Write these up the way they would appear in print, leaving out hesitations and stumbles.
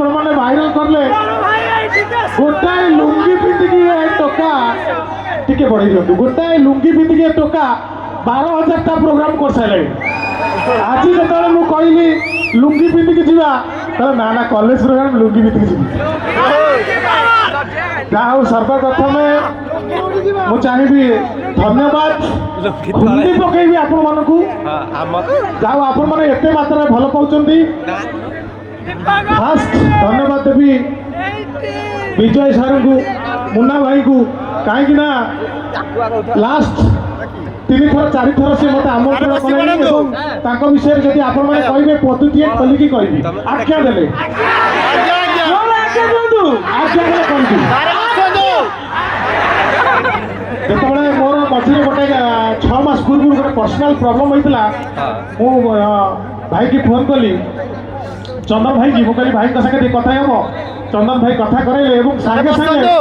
आपने भाइराल करले गोटाए लुंगी पिंधिकी टोका टिके बढ़ी दिखु गोटाए लुंगी पिंधिकी टोका 12,000 टा प्रोग्राम कर सारे आज जो कहली लुंगी पिंधिकी जीवा ना ना कॉलेज प्रोग्राम लुंगी पिंधिकी जी सर्वप्रथम मुझे चाहिए धन्यवाद हिंदी पकईबी आपण मानक जाओ आपण मैंने एत मात्रा भल पाँच फास्ट धन्यवाद देवी विजय सार को मुन्ना भाई को कहीं लास्ट 3 थर 4 थर से मत आमंत्रण कले विषय जब आपण मैंने कहे पद्धति खोलिकी कहि आज्ञा देले जिते मोर मझे गोटे 6 मास पूर्व गोटे पर्सनाल प्रॉब्लम होता मु भाई की फोन कली चंदन भाई की मुझे भाई संगे कथा हम चंदन भाई कथा कराइले सागे सागे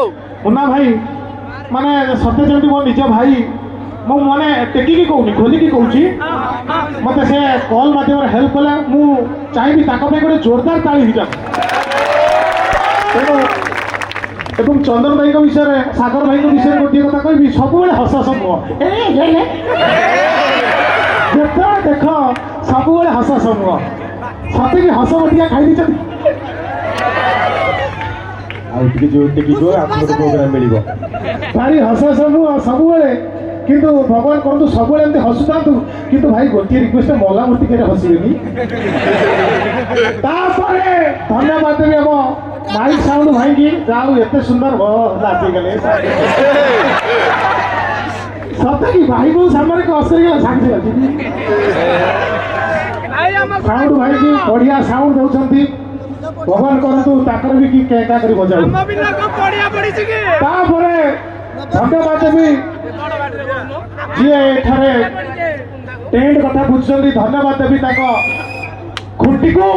मुन्ना भाई माने सत्य जमी मो निज भाई मु मैंने टेकिकी कहूनी खोलिकी कहूँ मत से कॉल मध्यम हेल्प कला मु चाहिए गोटे जोरदार ताली दीटा एवं चंदन भाई विषय सागर भाई विषय गोटे कथा कहि सब हस हस मुह जो देख सब हस हस मुह सते कि हस बटिया खाई प्रोग्राम मिल भारी हस हस मुह सब किंतु भगवान कहतु सब हसुता किंतु भाई गोटे रिक्वेस्ट मला मूर्ति के हसबेनी धन्यवाद देवी हम माइक साउंड भाई की जाऊ एत सुंदर नाची गले सत्य कि भाई को सामने हसरी साक्षी साउंड भाई की बढ़िया साउंड दौरान भगवान करतु ताकर भी कि क्या कर बजाऊ धन्यवाद देवी जी एठारे टेंट कथा बुझुंट धन्यवाद देवी खुंटी को